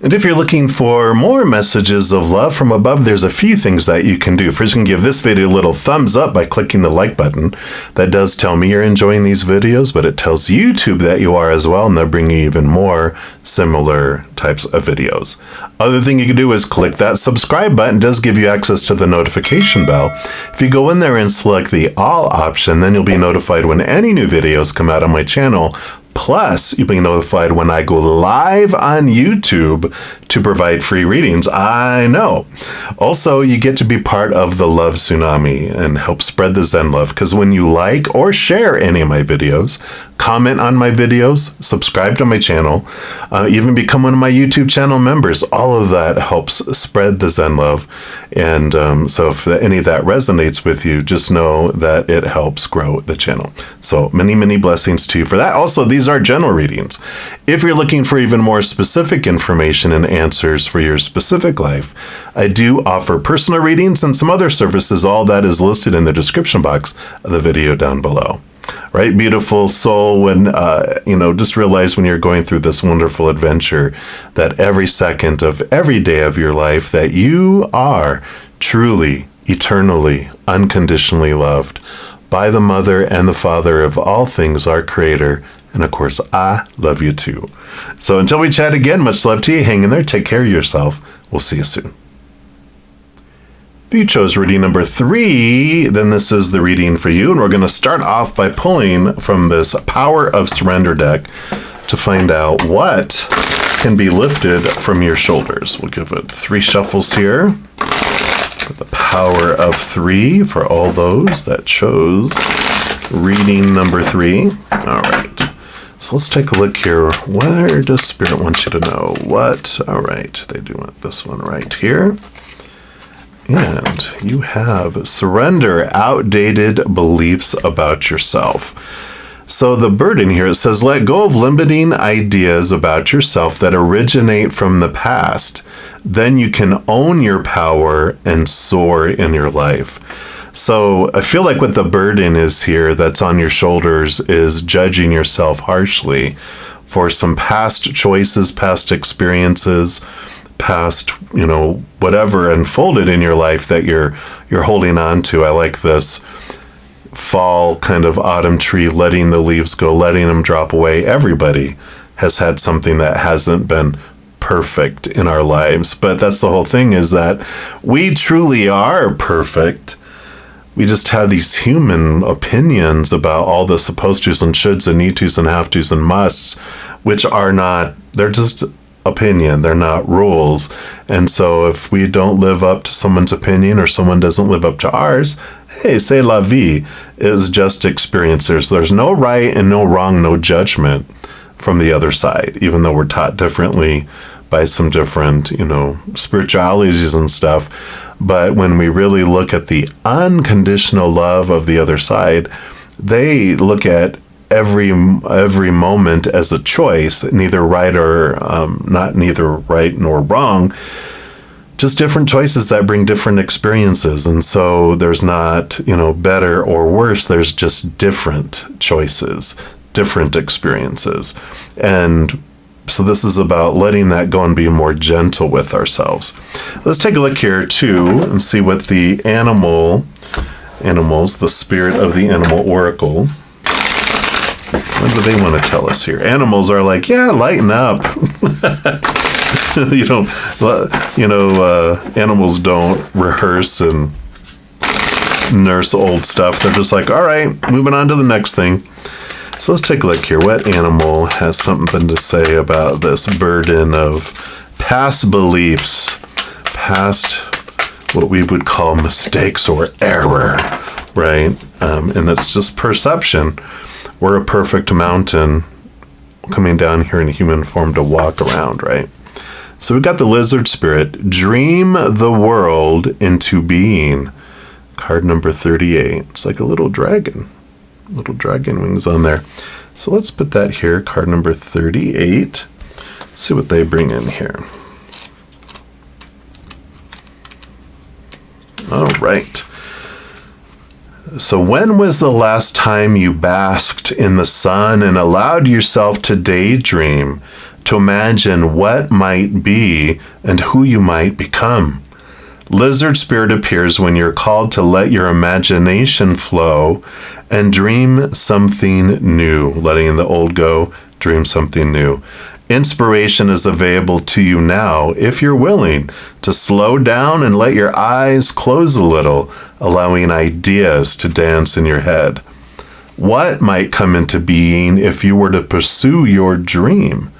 And if you're looking for more messages of love from above, there's a few things that you can do. First, you can give this video a little thumbs up by clicking the like button. That does tell me you're enjoying these videos, but it tells YouTube that you are as well, and they'll bring you even more similar types of videos. Other thing you can do is click that subscribe button. It does give you access to the notification bell. If you go in there and select the all option, then you'll be notified when any new videos come out on my channel. Plus, you'll be notified when I go live on YouTube to provide free readings. I know. Also, you get to be part of the love tsunami and help spread the Zen love. Because when you like or share any of my videos, comment on my videos, subscribe to my channel, even become one of my YouTube channel members, all of that helps spread the Zen love. And so if any of that resonates with you, just know that it helps grow the channel. So many, many blessings to you for that. Also, these are general readings. If you're looking for even more specific information and answers for your specific life, I do offer personal readings and some other services. All that is listed in the description box of the video down below. Right, beautiful soul, when, just realize when you're going through this wonderful adventure that every second of every day of your life that you are truly, eternally, unconditionally loved by the Mother and the Father of all things, our Creator. And of course, I love you too. So until we chat again, much love to you. Hang in there. Take care of yourself. We'll see you soon. If you chose reading number 3, then this is the reading for you. And we're going to start off by pulling from this Power of Surrender deck to find out what can be lifted from your shoulders. We'll give it 3 shuffles here. The Power of 3 for all those that chose reading number 3. All right. So let's take a look here. Where does Spirit want you to know? What? All right. They do want this one right here. And you have surrender outdated beliefs about yourself. So the burden here, it says, let go of limiting ideas about yourself that originate from the past. Then you can own your power and soar in your life. So I feel like what the burden is here that's on your shoulders is judging yourself harshly for some past choices, past experiences, past, whatever unfolded in your life that you're holding on to. I like this fall kind of autumn tree, letting the leaves go, letting them drop away. Everybody has had something that hasn't been perfect in our lives, but that's the whole thing, is that we truly are perfect. We just have these human opinions about all the supposed tos and shoulds and need tos and have tos and musts, which are not, they're just opinion, they're not rules. And so if we don't live up to someone's opinion or someone doesn't live up to ours, hey, c'est la vie, is just experience. There's no right and no wrong, no judgment from the other side, even though we're taught differently by some different, spiritualities and stuff. But when we really look at the unconditional love of the other side, they look at every moment as a choice, neither right or neither right nor wrong, just different choices that bring different experiences. And so there's not, better or worse, there's just different choices, different experiences. And so this is about letting that go and being more gentle with ourselves. Let's take a look here too and see what the animals, the spirit of the animal oracle, what do they want to tell us here? Animals are like, yeah, lighten up. Animals don't rehearse and nurse old stuff. They're just like, all right, moving on to the next thing. So let's take a look here. What animal has something to say about this burden of past beliefs, past what we would call mistakes or error, right? And it's just perception. We're a perfect mountain coming down here in human form to walk around, right? So we got the lizard spirit. Dream the world into being. Card number 38. It's like a little dragon. Little dragon wings on there. So let's put that here. Card number 38. Let's see what they bring in here. All right. So when was the last time you basked in the sun and allowed yourself to daydream, to imagine what might be and who you might become? Lizard spirit appears when you're called to let your imagination flow and dream something new. Letting the old go, dream something new. Inspiration is available to you now if you're willing to slow down and let your eyes close a little, allowing ideas to dance in your head. What might come into being if you were to pursue your dream?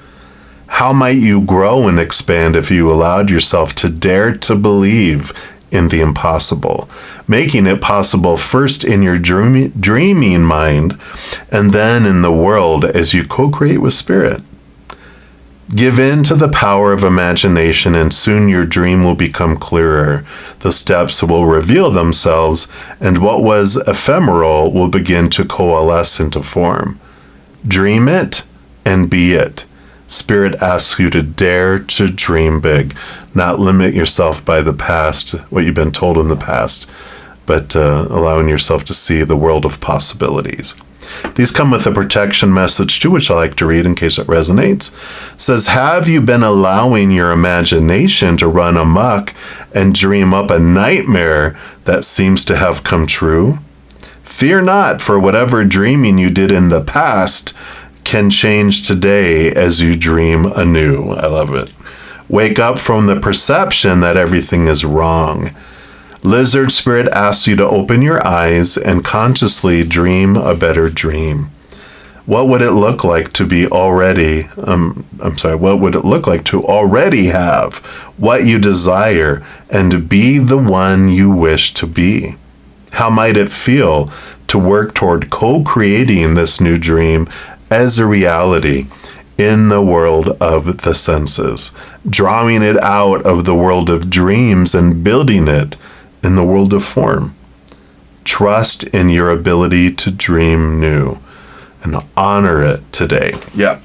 How might you grow and expand if you allowed yourself to dare to believe in the impossible, making it possible first in your dreaming mind and then in the world as you co-create with spirit? Give in to the power of imagination, and soon your dream will become clearer. The steps will reveal themselves, and what was ephemeral will begin to coalesce into form. Dream it and be it. Spirit asks you to dare to dream big, not limit yourself by the past, what you've been told in the past, but allowing yourself to see the world of possibilities. These come with a protection message too, which I like to read in case it resonates. It says, have you been allowing your imagination to run amok and dream up a nightmare that seems to have come true? Fear not, for whatever dreaming you did in the past can change today as you dream anew. I love it. Wake up from the perception that everything is wrong. Lizard spirit asks you to open your eyes and consciously dream a better dream. What would it look like to be already, what would it look like to already have what you desire and be the one you wish to be? How might it feel to work toward co-creating this new dream as a reality in the world of the senses, drawing it out of the world of dreams and building it in the world of form? Trust in your ability to dream new and honor it today. Yeah.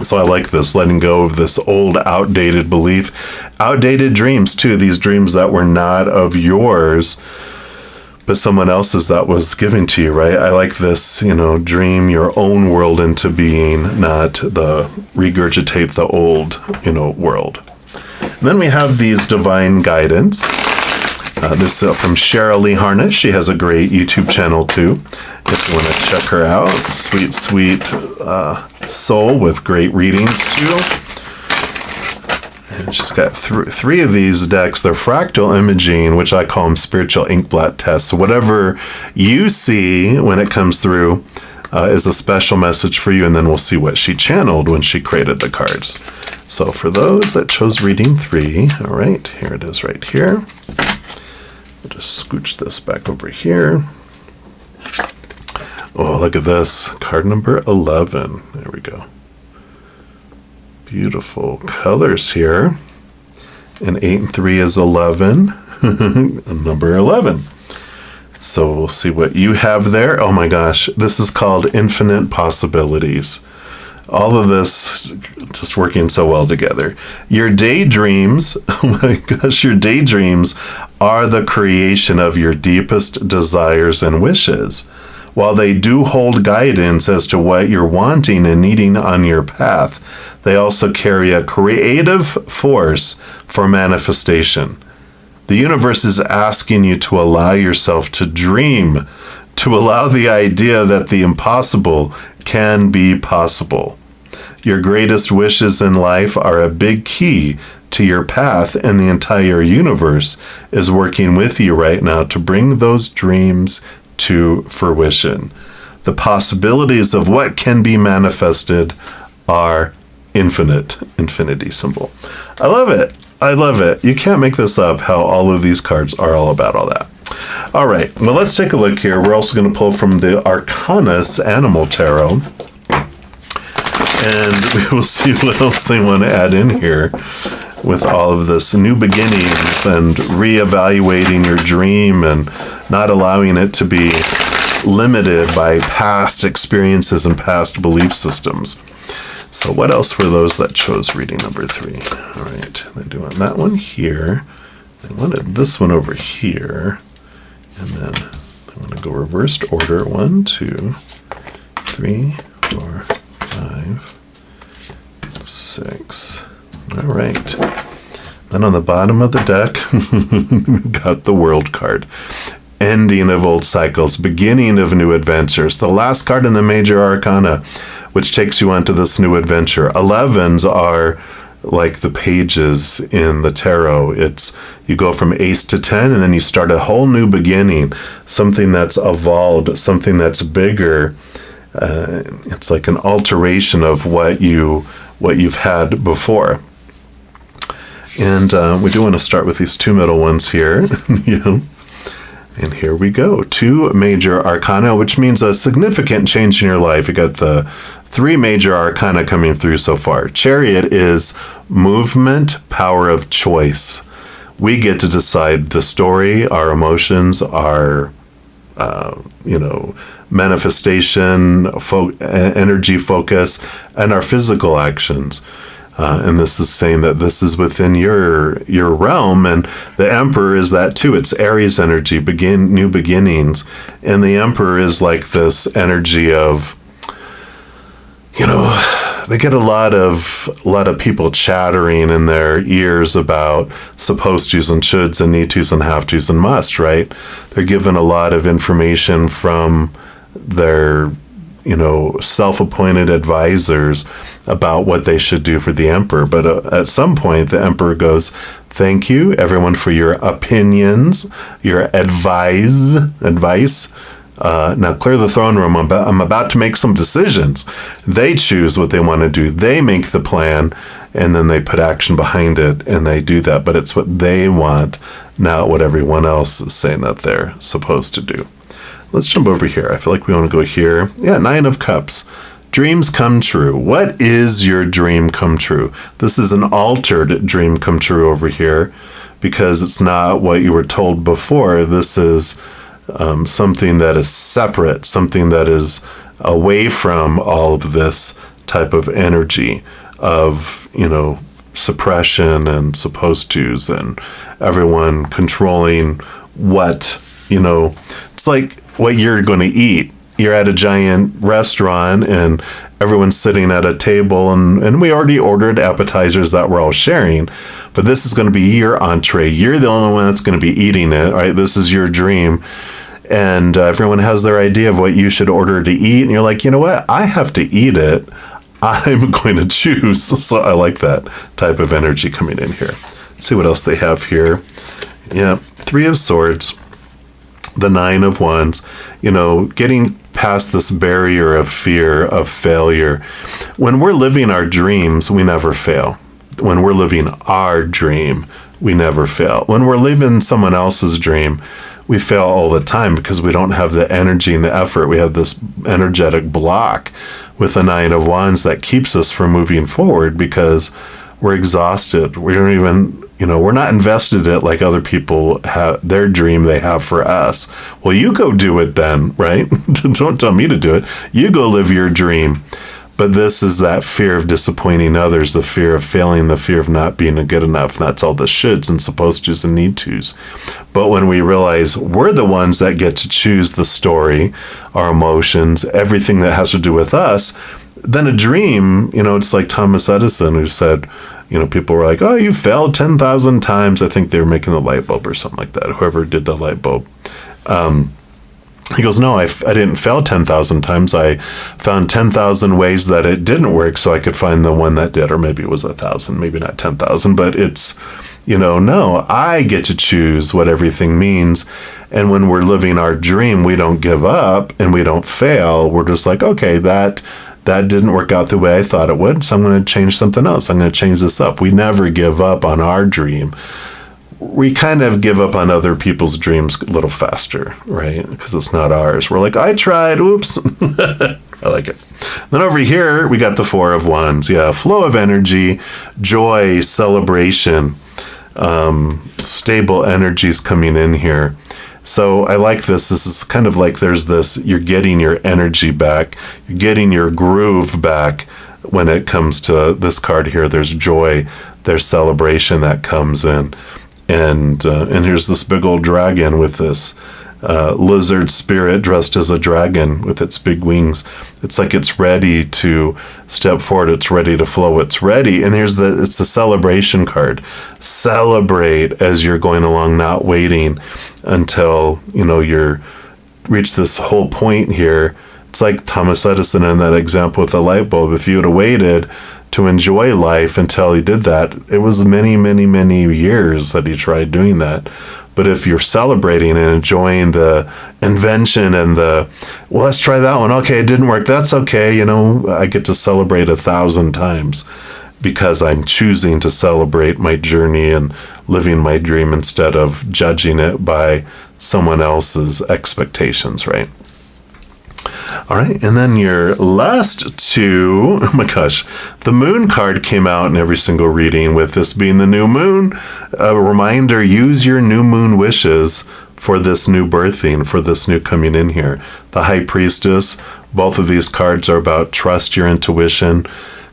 So I like this, letting go of this old outdated belief, outdated dreams too, these dreams that were not of yours, but someone else's that was given to you, right? I like this, dream your own world into being, not the regurgitate the old, world. And then we have these divine guidance. This is from Cheryl Lee Harness. She has a great YouTube channel too, if you want to check her out. Sweet, sweet soul with great readings too. And she's got three of these decks. They're fractal imaging, which I call them spiritual inkblot tests. So whatever you see when it comes through is a special message for you, and then we'll see what she channeled when she created the cards. So for those that chose reading 3, all right, here it is right here. I'll just scooch this back over here. Oh, look at this. Card number 11. There we go. Beautiful colors here. And 8 and 3 is 11. Number 11. So we'll see what you have there. Oh my gosh. This is called Infinite Possibilities. All of this just working so well together. Your daydreams, oh my gosh, your daydreams are the creation of your deepest desires and wishes. While they do hold guidance as to what you're wanting and needing on your path, they also carry a creative force for manifestation. The universe is asking you to allow yourself to dream, to allow the idea that the impossible can be possible. Your greatest wishes in life are a big key to your path, and the entire universe is working with you right now to bring those dreams to fruition. The possibilities of what can be manifested are infinite. Infinity symbol. I love it. I love it. You can't make this up, how all of these cards are all about all that. All right, well, let's take a look here. We're also going to pull from the Arcanus Animal Tarot. And we will see what else they want to add in here with all of this new beginnings and reevaluating your dream and not allowing it to be limited by past experiences and past belief systems. So what else for those that chose reading number 3? All right, they're doing that one here. They wanted this one over here. And then I'm going to go reversed order. 1, 2, 3, 4, 5, 6. All right. Then on the bottom of the deck, we got the World card. Ending of old cycles, beginning of new adventures. The last card in the major arcana, which takes you onto this new adventure. 11s are like the pages in the tarot. It's you go from ace to 10, and then you start a whole new beginning, something that's evolved, something that's bigger. It's like an alteration of what you've had before. And we do want to start with these 2 middle ones here. And here we go. 2 major arcana, which means a significant change in your life. You got the 3 major arcana coming through so far. Chariot is movement, power of choice. We get to decide the story, our emotions, our manifestation, energy focus, and our physical actions. And this is saying that this is within your realm, and the Emperor is that too. It's Aries energy, new beginnings, and the Emperor is like this energy of, they get a lot of people chattering in their ears about supposed tos and shoulds and need tos and have tos and must, right? They're given a lot of information from their self-appointed advisors about what they should do for the Emperor. But at some point, the Emperor goes, thank you, everyone, for your opinions, your advice. Now clear the throne room. I'm about to make some decisions. They choose what they want to do. They make the plan, and then they put action behind it, and they do that. But it's what they want, not what everyone else is saying that they're supposed to do. Let's jump over here. I feel like we want to go here. Yeah, 9 of Cups. Dreams come true. What is your dream come true? This is an altered dream come true over here, because it's not what you were told before. This is something that is separate, something that is away from all of this type of energy of, suppression and supposed tos and everyone controlling what, it's like what you're going to eat. You're at a giant restaurant and everyone's sitting at a table, and we already ordered appetizers that we're all sharing, but this is going to be your entree. You're the only one that's going to be eating it, right? This is your dream. And everyone has their idea of what you should order to eat. And you're like, you know what? I have to eat it. I'm going to choose. So I like that type of energy coming in here. Let's see what else they have here. Yeah, 3 of Swords. The 9 of Wands, getting past this barrier of fear of failure. When we're living our dreams, we never fail. When we're living our dream, we never fail. When we're living someone else's dream, we fail all the time because we don't have the energy and the effort. We have this energetic block with the 9 of Wands that keeps us from moving forward because we're exhausted. We don't even... we're not invested in it like other people have their dream they have for us. Well, you go do it then, right? Don't tell me to do it. You go live your dream. But this is that fear of disappointing others, the fear of failing, the fear of not being good enough. That's all the shoulds and supposed tos and need tos. But when we realize we're the ones that get to choose the story, our emotions, everything that has to do with us, then a dream, it's like Thomas Edison who said, people were like, oh, you failed 10,000 times. I think they were making the light bulb or something like that, whoever did the light bulb. He goes, no, I didn't fail 10,000 times. I found 10,000 ways that it didn't work so I could find the one that did, or maybe it was 1,000, maybe not 10,000, but it's, no, I get to choose what everything means. And when we're living our dream, we don't give up and we don't fail. We're just like, okay, that that didn't work out the way I thought it would, so I'm going to change something else. I'm going to change this up. We never give up on our dream. We kind of give up on other people's dreams a little faster, right? Because it's not ours. We're like, I tried, oops. I like it. Then over here, we got the Four of Wands. Yeah, flow of energy, joy, celebration, stable energies coming in here. So I like this. This is kind of like there's this, you're getting your energy back. You're getting your groove back when it comes to this card here. There's joy, there's celebration that comes in. And here's this big old dragon with this lizard spirit dressed as a dragon with its big wings. It's like it's ready to step forward. It's ready to flow. It's ready. And it's the celebration card. Celebrate as you're going along, not waiting until, you're reach this whole point here. It's like Thomas Edison in that example with the light bulb. If you would have waited to enjoy life until he did that, it was many, many, many years that he tried doing that. But if you're celebrating and enjoying the invention and let's try that one. Okay, it didn't work. That's okay. I get to celebrate 1,000 times because I'm choosing to celebrate my journey and living my dream instead of judging it by someone else's expectations, right? All right, and then your last two, oh my gosh, the moon card came out in every single reading, with this being the new moon. A reminder, use your new moon wishes for this new birthing, for this new coming in here. The High Priestess, both of these cards are about trust your intuition,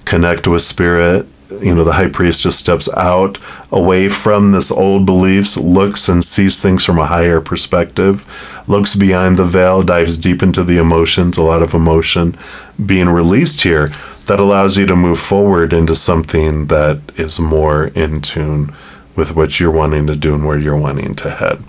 connect with spirit. The High Priestess steps out, away from this old beliefs, looks and sees things from a higher perspective, looks behind the veil, dives deep into the emotions, a lot of emotion being released here that allows you to move forward into something that is more in tune with what you're wanting to do and where you're wanting to head.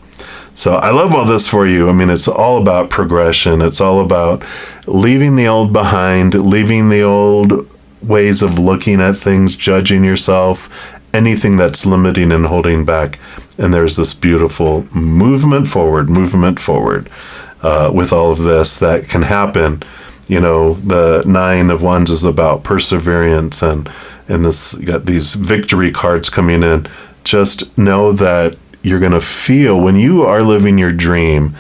So I love all this for you. It's all about progression. It's all about leaving the old behind, leaving the old ways of looking at things, judging yourself, anything that's limiting and holding back. And there's this beautiful movement forward with all of this that can happen. The Nine of Wands is about perseverance, and this, you got these victory cards coming in. Just know that you're going to feel when you are living your dream,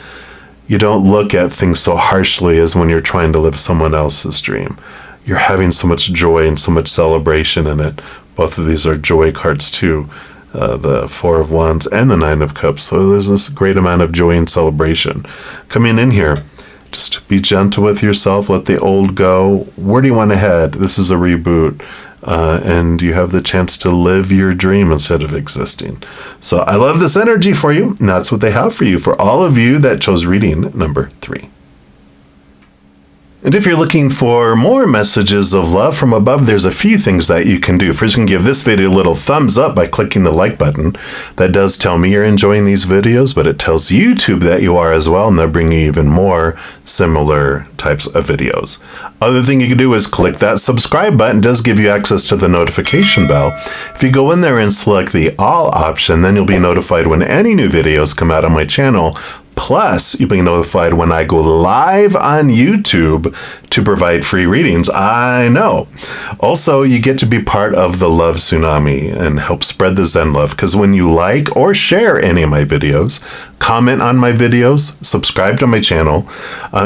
you don't look at things so harshly as when you're trying to live someone else's dream. You're having so much joy and so much celebration in it. Both of these are joy cards too, the Four of Wands and the Nine of Cups. So there's this great amount of joy and celebration coming in here. Just be gentle with yourself. Let the old go. Where do you want to head? This is a reboot. And you have the chance to live your dream instead of existing. So I love this energy for you. And that's what they have for you, for all of you that chose reading number 3. And if you're looking for more messages of love from above, there's a few things that you can do. First, you can give this video a little thumbs up by clicking the like button. That does tell me you're enjoying these videos, but it tells YouTube that you are as well, and they'll bring you even more similar types of videos. Other thing you can do is click that subscribe button. It does give you access to the notification bell. If you go in there and select the all option, then you'll be notified when any new videos come out on my channel. Plus, you'll be notified when I go live on YouTube to provide free readings. I know. Also, you get to be part of the love tsunami and help spread the Zen love, because when you like or share any of my videos, comment on my videos, subscribe to my channel,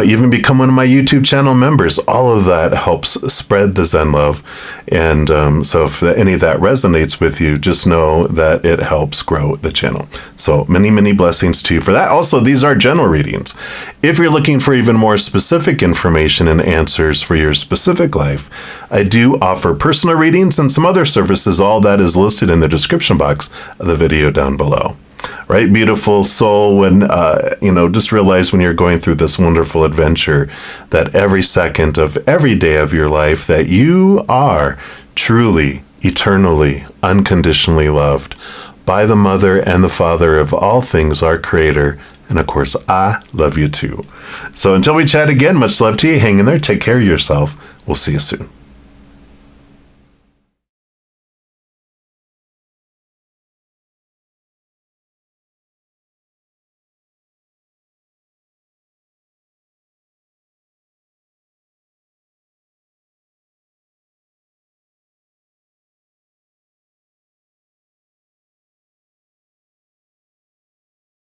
even become one of my YouTube channel members, all of that helps spread the Zen love. And so if any of that resonates with you, just know that it helps grow the channel. So many, many blessings to you for that. Also, these are general readings. If you're looking for even more specific information and answers for your specific life, I do offer personal readings and some other services. All that is listed in the description box of the video down below. Right, beautiful soul, when, just realize when you're going through this wonderful adventure that every second of every day of your life that you are truly, eternally, unconditionally loved by the Mother and the Father of all things, our Creator. And of course, I love you too. So until we chat again, much love to you. Hang in there. Take care of yourself. We'll see you soon.